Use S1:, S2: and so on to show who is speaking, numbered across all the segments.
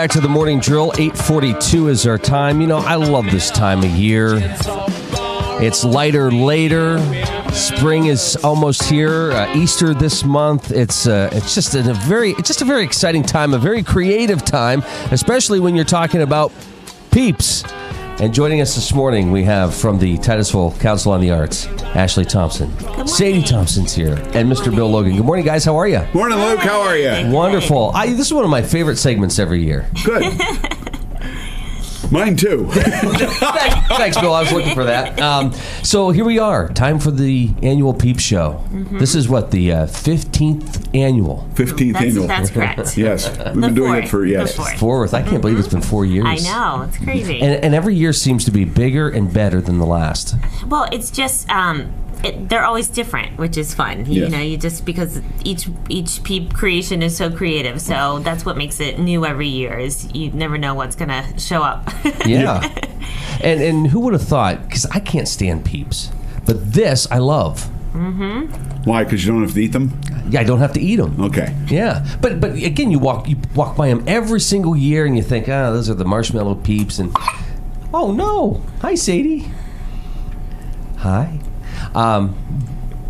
S1: back to the morning drill. 8:42 is our time. You know, I love this time of year. It's lighter later. Spring is almost here. Easter this month. It's just a very exciting time, a very creative time, especially when you're talking about Peeps. And joining us this morning, we have from the Titusville Council on the Arts, Ashley Thompson. Sadie Thompson's here, and Mr. Bill Logan. Good morning, guys. How are you?
S2: Morning, Luke. How are you?
S1: Wonderful. This is one of my favorite segments every year.
S2: Good. Mine too.
S1: Thanks, Bill. I was looking for that. So here we are. Time for the annual Peep Show. Mm-hmm. This is what, the 15th annual?
S2: 15th annual.
S3: That's correct.
S2: Yes. We've been doing it for,
S1: fourth. I can't believe it's been 4 years.
S3: I know. It's crazy.
S1: And every year seems to be bigger and better than the last.
S3: Well, it's just... they're always different, which is fun. You know, you just because each Peep creation is so creative, so that's what makes it new every year. Is you never know what's gonna show up.
S1: Yeah, and who would have thought? Because I can't stand Peeps, but this I love.
S3: Mm-hmm.
S2: Why? Because you don't have to eat them?
S1: Yeah, I don't have to eat them.
S2: Okay.
S1: Yeah, but again, you walk by them every single year, and you think, those are the marshmallow Peeps, and oh no, hi Sadie, hi.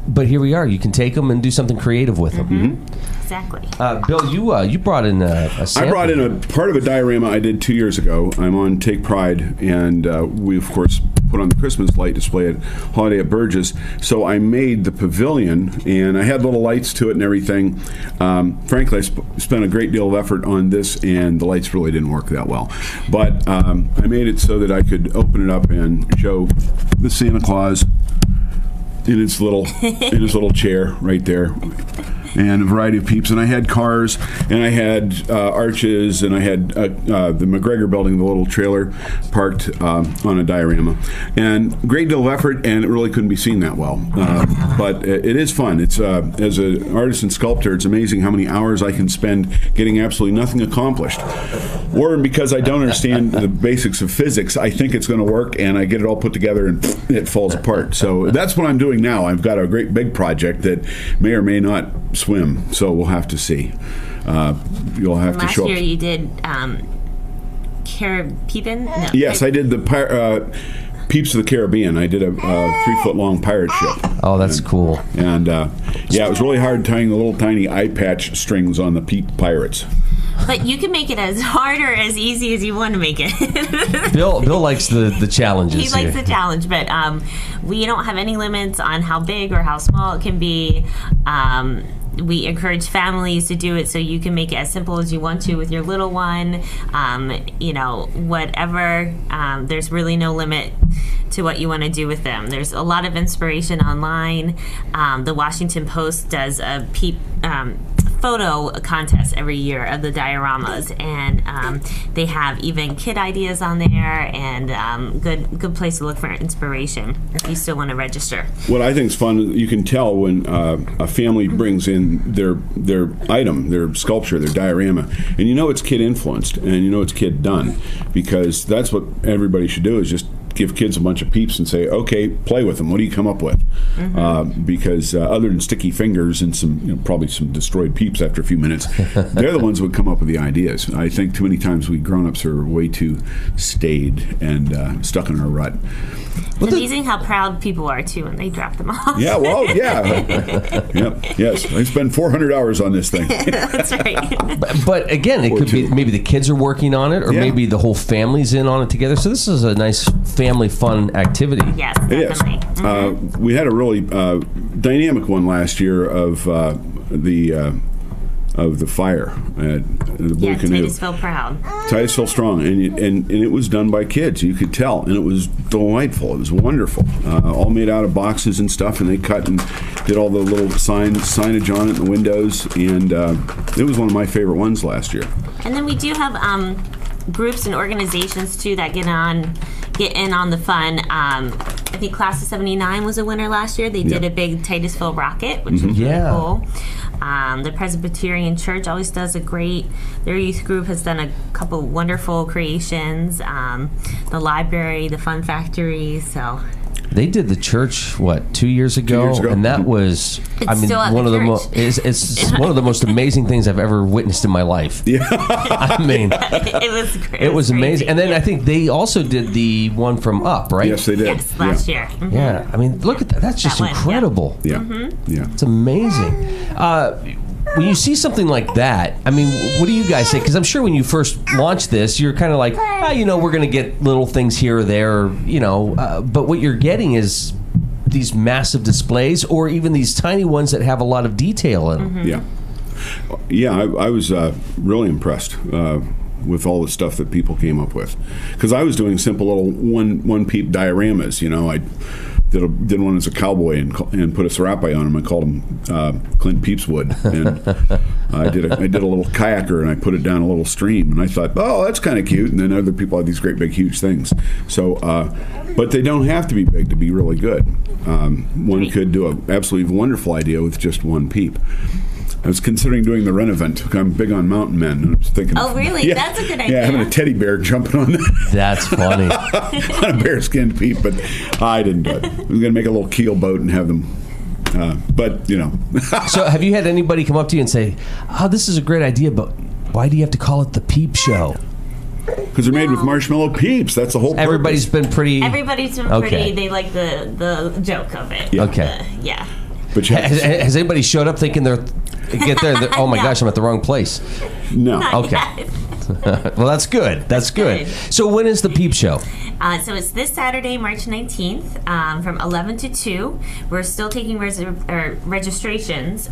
S1: But here we are. You can take them and do something creative with them.
S3: Mm-hmm. Exactly.
S1: Bill, you brought in a sample.
S2: I brought in a part of a diorama I did 2 years ago. I'm on Take Pride, and we, of course, put on the Christmas light display at Holiday at Burgess. So I made the pavilion, and I had little lights to it and everything. Frankly, I spent a great deal of effort on this, and the lights really didn't work that well. But I made it so that I could open it up and show the Santa Claus in his little chair right there, and a variety of Peeps. And I had cars, and I had arches, and I had the McGregor building, the little trailer parked on a diorama. And great deal of effort, and it really couldn't be seen that well. But it is fun. It's as an artist and sculptor, it's amazing how many hours I can spend getting absolutely nothing accomplished. Or because I don't understand the basics of physics, I think it's going to work, and I get it all put together, and it falls apart. So that's what I'm doing now. I've got a great big project that may or may not swim, so we'll have to see. You'll have to show up.
S3: Last year you did Caribbean? No.
S2: Yes, I did the Peeps of the Caribbean. I did a 3-foot-long pirate ship.
S1: Oh, that's cool.
S2: And it was really hard tying the little tiny eye patch strings on the Peep pirates.
S3: But you can make it as hard or as easy as you want to make it.
S1: Bill likes the challenges.
S3: He likes the challenge, but we don't have any limits on how big or how small it can be. We encourage families to do it, so you can make it as simple as you want to with your little one. Whatever. There's really no limit to what you want to do with them. There's a lot of inspiration online. The Washington Post does a Peep photo contest every year of the dioramas, and they have even kid ideas on there, and good place to look for inspiration if you still want to register.
S2: What I think is fun, you can tell when a family brings in their item, their sculpture, their diorama, and you know it's kid influenced, and you know it's kid done, because that's what everybody should do, is just give kids a bunch of Peeps and say, okay, play with them. What do you come up with? Mm-hmm. Because other than sticky fingers and some, probably some destroyed Peeps after a few minutes, they're the ones who would come up with the ideas. I think too many times we grown-ups are way too staid and stuck in our rut.
S3: It's amazing how proud people are, too, when they drop them off.
S2: Yeah, well, yeah. Yep, yes. I spend 400 hours on this thing.
S3: That's right.
S1: But again, it could be maybe the kids are working on it, or maybe the whole family's in on it together. So this is a nice family fun activity.
S3: Yes, definitely.
S2: It is. Mm-hmm. We had a really dynamic one last year of the fire at the Blue Canoe.
S3: Titusville proud.
S2: Titusville strong, and it was done by kids. You could tell, and it was delightful. It was wonderful. All made out of boxes and stuff, and they cut and did all the little signage on it in the windows, and it was one of my favorite ones last year.
S3: And then we do have groups and organizations too that get in on the fun. I think Class of 79 was a winner last year. They did a big Titusville rocket, which was really cool. The Presbyterian Church always does their youth group has done a couple wonderful creations. The library, the Fun Factory, so
S1: They did the church 2 years ago,
S2: 2 years ago.
S1: and that was
S3: still at
S1: one
S3: the
S1: of the
S3: church.
S1: it's one of the most amazing things I've ever witnessed in my life.
S2: Yeah.
S1: I mean,
S3: It was great.
S1: it was amazing.
S3: crazy.
S1: And then I think they also did the one from Up, right?
S2: Yes, they did.
S3: Yes, last year. Mhm.
S1: Yeah, I mean, look at that. That's just
S3: That one, yeah.
S1: incredible.
S2: Yeah. Yeah.
S1: It's amazing. When you see something like that, I mean, what do you guys say? Because I'm sure when you first launched this, you're kind of like, we're going to get little things here or there, but what you're getting is these massive displays or even these tiny ones that have a lot of detail in them.
S2: Yeah. Yeah, I was really impressed with all the stuff that people came up with. Because I was doing simple little one peep dioramas, I did one as a cowboy and put a serape on him. I called him Clint Peepswood. And I did a little kayaker, and I put it down a little stream. And I thought, oh, that's kind of cute. And then other people had these great big huge things. So, but they don't have to be big to be really good. One could do an absolutely wonderful idea with just one peep. I was considering doing the Ren event. I'm big on mountain men. And I was thinking,
S3: Oh, really? That's a good idea.
S2: Yeah, having a teddy bear jumping on
S1: That's funny.
S2: on a bear-skinned peep, but I didn't do it. I was going to make a little keel boat and have them, but.
S1: So have you had anybody come up to you and say, oh, this is a great idea, but why do you have to call it the Peep Show?
S2: Because they're made with marshmallow peeps. That's the whole purpose.
S1: Everybody's been pretty...
S3: Everybody's been
S1: Okay.
S3: pretty. They like the joke of it.
S2: Yeah.
S1: Okay.
S3: Yeah.
S2: But you have to-
S1: Has anybody showed up thinking oh my
S3: No.
S1: gosh, I'm at the wrong place?
S2: no.
S1: Okay. Well, that's good. That's good.
S3: good.
S1: So when is the Peep Show?
S3: So it's this Saturday, March 19th, from 11 to 2. We're still taking registrations,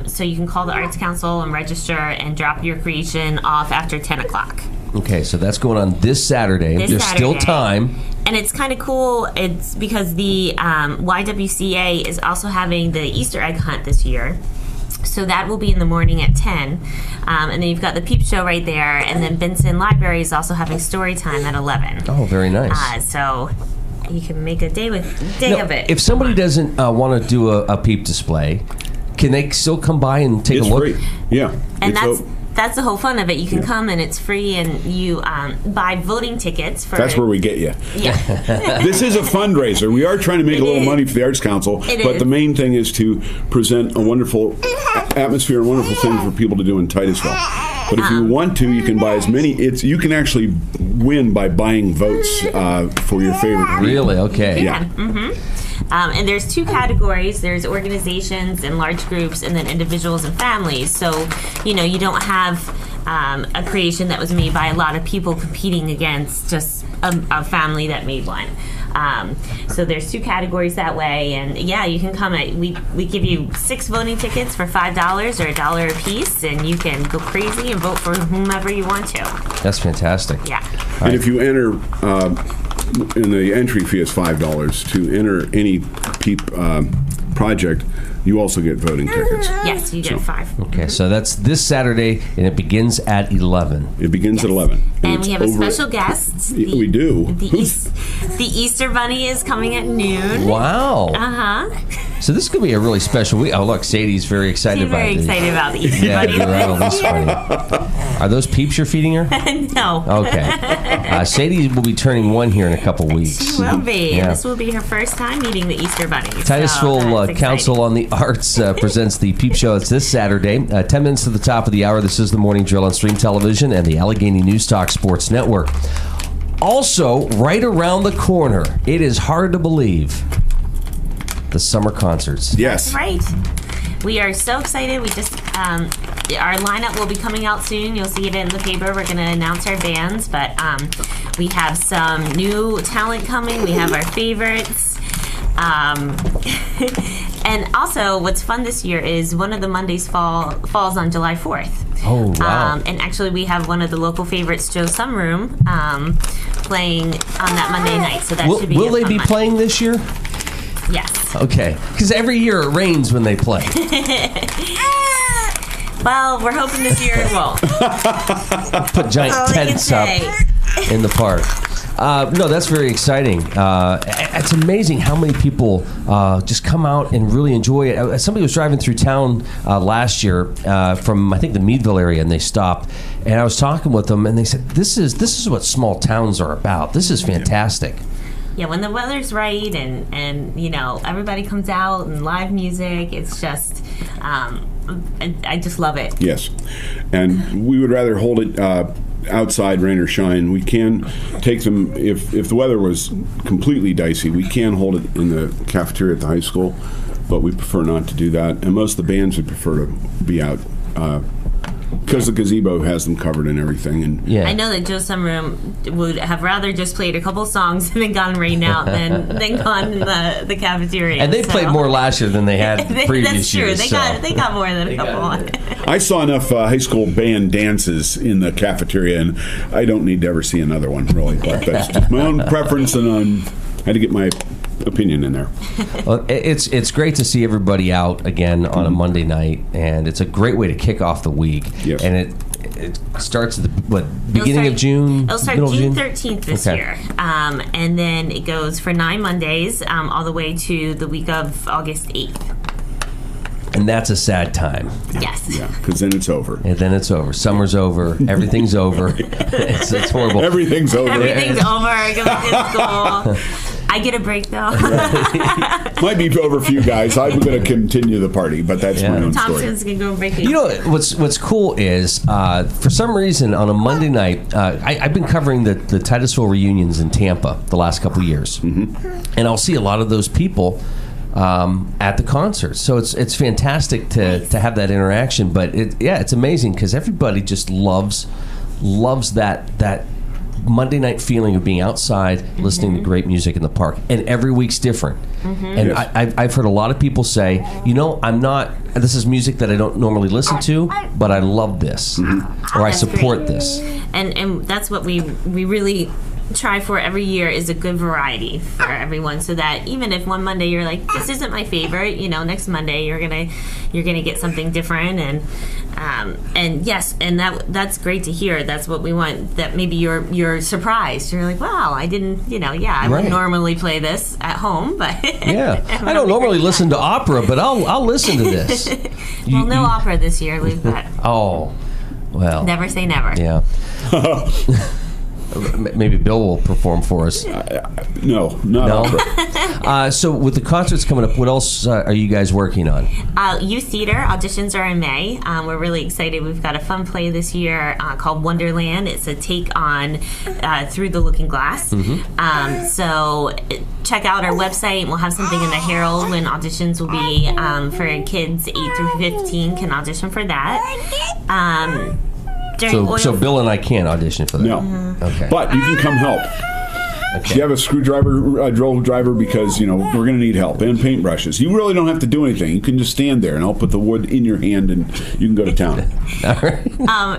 S3: so you can call the Arts Council and register and drop your creation off after 10 o'clock.
S1: Okay, so that's going on this Saturday. There's still time.
S3: And it's kind of cool. It's because the YWCA is also having the Easter egg hunt this year. So that will be in the morning at 10. And then you've got the Peep Show right there. And then Benson Library is also having story time at 11.
S1: Oh, very nice.
S3: So you can make a day
S1: Now,
S3: of it.
S1: if somebody doesn't want to do a peep display, can they still come by and take
S2: It's
S1: a look?
S2: free. Yeah.
S3: And
S2: It's
S3: that's the whole fun of it. You can
S2: Yeah.
S3: come and it's free, and you buy voting tickets for.
S2: That's where we get you.
S3: Yeah.
S2: This is a fundraiser. We are trying to make a little
S3: is.
S2: money for the Arts Council,
S3: It
S2: but
S3: is.
S2: the main thing is to present a wonderful atmosphere and wonderful thing for people to do in Titusville. But if you want to, you can buy as many. You can actually win by buying votes for your favorite. people.
S1: Really? Okay.
S2: Yeah.
S3: And there's two categories. There's organizations and large groups, and then individuals and families. So, you don't have a creation that was made by a lot of people competing against just a family that made one. So there's two categories that way, and yeah, you can come. We give you 6 voting tickets for $5 or $1 a piece, and you can go crazy and vote for whomever you want to.
S1: That's fantastic.
S3: Yeah.
S2: And if you enter, and the entry fee is $5 to enter any Peep project, you also get voting tickets.
S3: Yes, you get 5.
S1: Okay, so that's this Saturday, and it begins at 11.
S2: It begins at 11.
S3: And
S2: it's
S3: we have a
S2: over-
S3: special guest.
S2: We do.
S3: The Easter Bunny is coming at noon.
S1: Wow.
S3: Uh-huh.
S1: So this could be a really special week. Oh, look, Sadie's very excited
S3: She's
S1: about
S3: very
S1: it.
S3: excited about the Easter
S1: Yeah,
S3: Bunny.
S1: you're right. Oh, that's funny. Are those peeps you're feeding her?
S3: No.
S1: Okay. Sadie will be turning 1 here in a couple weeks.
S3: She will be.
S1: Yeah.
S3: This will be her first time meeting the Easter Bunny.
S1: Titusville
S3: so that's
S1: Council
S3: exciting.
S1: on the Arts presents the Peep Show. It's this Saturday, 10 minutes to the top of the hour. This is the Morning Drill on Stream Television and the Allegheny News Talk Sports Network. Also, right around the corner, it is hard to believe, the summer concerts.
S2: Yes.
S3: Right. We are so excited. We just our lineup will be coming out soon. You'll see it in the paper. We're going to announce our bands, but we have some new talent coming. We have our favorites. And also, what's fun this year is one of the Mondays falls on July 4th.
S1: Oh, wow.
S3: And actually, we have one of the local favorites, Joe Sumroom, playing on that Monday night. So that should be
S1: Will
S3: a
S1: they
S3: fun
S1: be
S3: Monday.
S1: playing this year?
S3: Yes.
S1: Okay. Because every year it rains when they play.
S3: Well, we're hoping this year it won't.
S1: Put giant
S3: That's all I can
S1: tents up
S3: say.
S1: in the park. No, that's very exciting. It's amazing how many people just come out and really enjoy it. Somebody was driving through town last year from, I think, the Meadville area, and they stopped. And I was talking with them, and they said, "This is what small towns are about. This is fantastic."
S3: Yeah, when the weather's right and everybody comes out and live music, it's just I just love it.
S2: Yes, and we would rather hold it outside, rain or shine. We can take them if the weather was completely dicey. We can hold it in the cafeteria at the high school, but we prefer not to do that. And most of the bands would prefer to be out. Because the gazebo has them covered and everything, and
S3: I know that Joe Summerham would have rather just played a couple songs and then gone rain out than gone in the cafeteria.
S1: And they played more last year than they had previous years.
S3: That's true. They got more than a couple.
S2: I saw enough high school band dances in the cafeteria, and I don't need to ever see another one, really. But that's just my own preference, and I had to get my opinion in there.
S1: Well, it's great to see everybody out again on a Monday night, and it's a great way to kick off the week.
S2: Yes.
S1: And it starts at the beginning of June?
S3: It'll start June 13th this year. And then it goes for 9 Mondays all the way to the week of August 8th.
S1: And that's a sad time.
S3: Yes.
S2: Yeah, because then it's over.
S1: And then it's over. Summer's over. Everything's over. It's horrible.
S2: Everything's over.
S3: Everything's over. I go back to school. I get a break, though.
S2: Might be over for you guys. I'm going to continue the party, but that's my own story.
S3: Thompson's going to go break.
S1: You know, what's cool is, for some reason, on a Monday night, I've been covering the Titusville reunions in Tampa the last couple years. Mm-hmm. And I'll see a lot of those people at the concerts. So it's fantastic to have that interaction. But it's amazing because everybody just loves that Monday night feeling of being outside, listening to great music in the park, and every week's different. Mm-hmm. And yes. I've heard a lot of people say, this is music that I don't normally listen to, but I love this, or I support this.
S3: And that's what we really try for every year, is a good variety for everyone, so that even if one Monday you're like, this isn't my favorite, next Monday you're gonna get something different, and yes, and that's great to hear. That's what we want. That maybe you're surprised. You're like, wow, I didn't, I would normally play this at home, but
S1: I don't normally listen to opera, but I'll listen to this.
S3: No opera this year. We've got.
S1: Oh, well.
S3: Never say never.
S1: Yeah. Maybe Bill will perform for us.
S2: No, not opera.
S1: So with the concerts coming up, what else are you guys working on?
S3: Youth Theater auditions are in May. We're really excited. We've got a fun play this year called Wonderland. It's a take on Through the Looking Glass. Mm-hmm. So check out our website. We'll have something in the Herald when auditions will be for kids 8 through 15 can audition for that.
S1: So Bill and I can't audition for that.
S2: No.
S3: Mm-hmm.
S2: Okay. But you can come help. Okay. Do you have a screwdriver, a drill driver? Because, we're going to need help. And paintbrushes. You really don't have to do anything. You can just stand there, and I'll put the wood in your hand, and you can go to town.
S1: All right.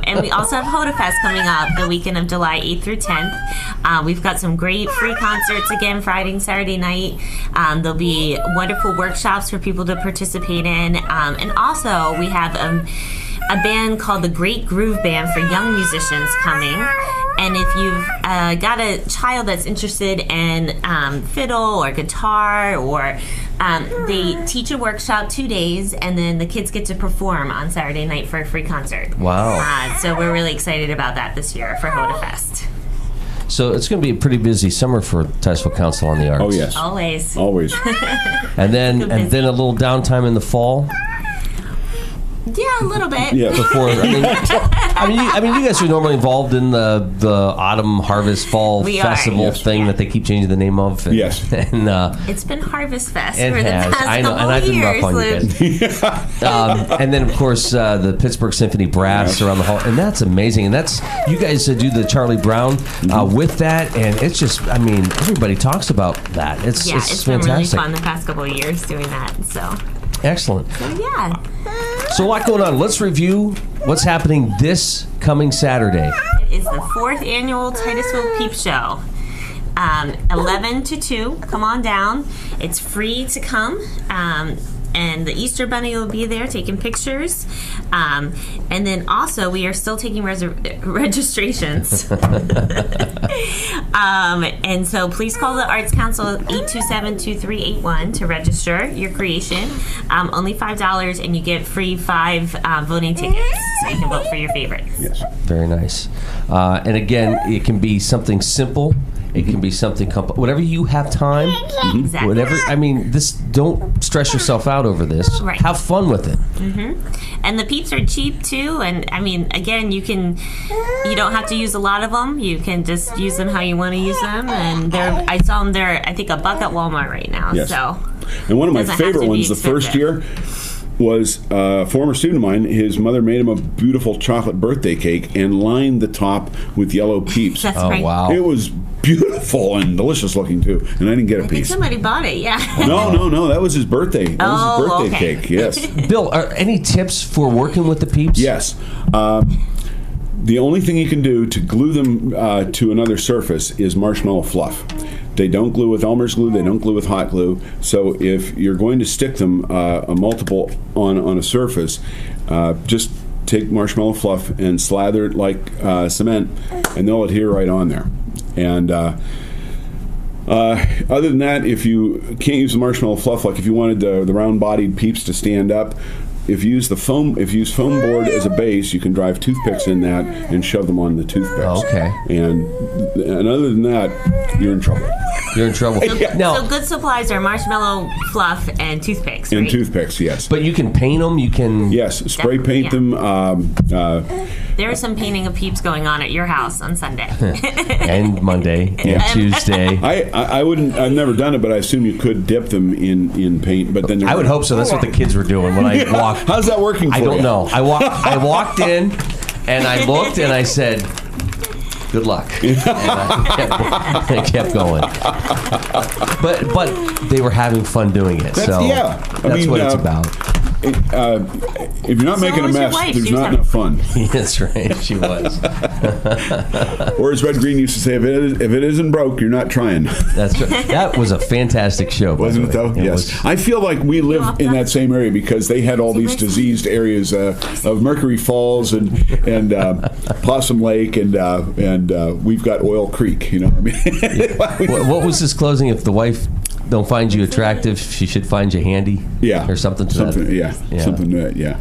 S3: And we also have Hoda Fest coming up the weekend of July 8th through 10th. We've got some great free concerts again, Friday and Saturday night. There'll be wonderful workshops for people to participate in. And also, we have a band called the Great Groove Band for young musicians coming. And if you've got a child that's interested in fiddle or guitar, or they teach a workshop 2 days, and then the kids get to perform on Saturday night for a free concert.
S1: Wow.
S3: So we're really excited about that this year for Hoda Fest.
S1: So it's going to be a pretty busy summer for Titusville Council on the Arts.
S2: Oh, yes.
S3: Always.
S1: And then a little downtime in the fall.
S3: Yeah, a little bit.
S2: Yeah.
S1: Before, I mean, you guys are normally involved in the autumn harvest fall festival thing that they keep changing the name of. And,
S2: yes.
S1: And
S3: it's been Harvest Fest
S1: for
S3: the past
S1: I know, and I've been rough on you guys. And then, of course, the Pittsburgh Symphony Brass around the hall, and that's amazing. And that's, you guys do the Charlie Brown with that, and it's just, everybody talks about that. It's
S3: fantastic. Been really fun the past couple of years doing that. So
S1: excellent.
S3: So yeah.
S1: So a lot going on. Let's review what's happening this coming Saturday.
S3: It is the 4th annual Titusville Peep Show. 11 to 2. Come on down. It's free to come. And the Easter Bunny will be there taking pictures. And then also, we are still taking registrations. And so please call the Arts Council at 827-2381 to register your creation. Only $5, and you get free 5 voting tickets, so you can vote for your favorites.
S2: Yes.
S1: Very nice. And again, it can be something simple. It can be something whatever you have time.
S3: Exactly.
S1: Whatever. I mean, don't stress yourself out over this.
S3: Right.
S1: Have fun with it.
S3: And the Peeps are cheap too. And I mean, again, you don't have to use a lot of them. You can just use them how you want to use them. And I saw them there. I think $1 at Walmart right now.
S2: Yes.
S3: So.
S2: And one of my
S3: Doesn't have to
S2: favorite
S3: be
S2: ones the first
S3: expensive.
S2: year was a former student of mine. His mother made him a beautiful chocolate birthday cake and lined the top with yellow Peeps.
S3: That's
S1: Oh,
S3: right.
S1: wow.
S2: It was beautiful and delicious looking too. And I didn't get a
S3: I think
S2: piece.
S3: somebody bought it. Yeah.
S2: No. That was his birthday. That was his birthday
S3: okay.
S2: cake. Yes.
S1: Bill, are any tips for working with the Peeps?
S2: Yes. The only thing you can do to glue them to another surface is marshmallow fluff. They don't glue with Elmer's glue. They don't glue with hot glue. So if you're going to stick them a multiple on a surface, just take marshmallow fluff and slather it like cement, and they'll adhere right on there. And other than that, if you can't use the marshmallow fluff, like if you wanted the round-bodied Peeps to stand up, if you use foam board as a base, you can drive toothpicks in that and shove them on the toothpicks.
S1: Okay.
S2: And other than that, you're in trouble.
S1: You're in trouble. Now,
S3: So good supplies are marshmallow fluff and toothpicks, right?
S2: And toothpicks, yes.
S1: but you can paint them. You can.
S2: Yes, spray paint them.
S3: There is some painting of Peeps going on at your house on Sunday.
S1: And Monday and Tuesday.
S2: I wouldn't. I've never done it, but I assume you could dip them in paint. But then
S1: I would hope so. That's what the kids were doing when I walked.
S2: How's that working for
S1: I
S2: you?
S1: don't know. I walked in, and I looked, and I said, "Good luck." And I kept going. But they were having fun doing it.
S2: That's,
S1: so
S2: yeah.
S1: that's what it's about.
S2: If you're not
S3: So
S2: making a
S3: was your
S2: mess,
S3: wife.
S2: there's
S3: She was
S2: not enough fun.
S1: That's right. She was.
S2: Or as Red Green used to say, if it isn't broke, you're not trying.
S1: That's right. That was a fantastic show. by
S2: Wasn't
S1: the
S2: it
S1: way.
S2: though? Yes. I feel like we live in that same area because they had all these diseased areas of Mercury Falls and Possum Lake and we've got Oil Creek. You know, I mean,
S1: What was his closing? If the wife don't find you attractive, she should find you handy.
S2: yeah,
S1: or something to that.
S2: Yeah, something to that. Yeah.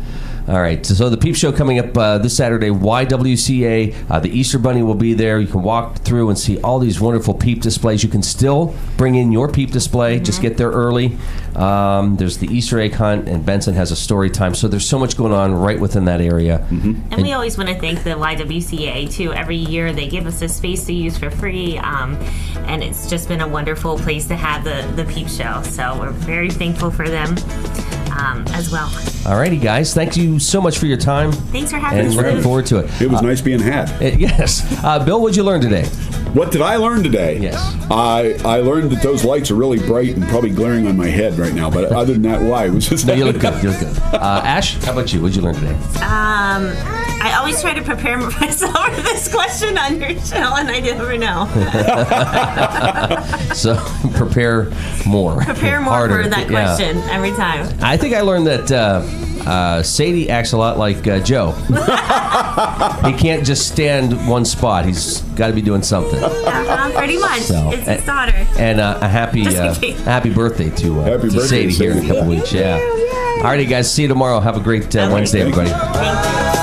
S1: All right, so the Peep Show coming up this Saturday, YWCA. The Easter Bunny will be there. You can walk through and see all these wonderful Peep displays. You can still bring in your Peep display. Just get there early. There's the Easter egg hunt, and Benson has a story time. So there's so much going on right within that area.
S3: And we always want to thank the YWCA, too. Every year they give us a space to use for free, and it's just been a wonderful place to have the Peep Show. So we're very thankful for them as well.
S1: All righty, guys. Thank you so much for your time.
S3: Thanks for having
S1: And
S3: us.
S1: looking
S3: Ruth.
S1: forward to it.
S2: It was nice being had.
S1: Yes. Bill, what'd you learn today?
S2: What did I learn today?
S1: Yes.
S2: I learned that those lights are really bright and probably glaring on my head right now. But other than that, why? It was just
S1: No, you look good. You look good. Ash, how about you? What'd you learn today?
S3: I always try to prepare myself for this question on your show, and I never know.
S1: So prepare more.
S3: Prepare more
S1: Harder.
S3: for that
S1: Yeah.
S3: question every time.
S1: I think I learned that Sadie acts a lot like Joe. He can't just stand one spot. He's got to be doing something.
S3: Pretty much.
S1: So,
S3: It's his daughter.
S1: And a happy birthday to
S2: Happy
S1: to
S2: birthday,
S1: Sadie here in a
S2: Sadie.
S1: couple weeks. Yeah. Alrighty, guys. See you tomorrow. Have a great Wednesday, everybody.
S3: Thank you.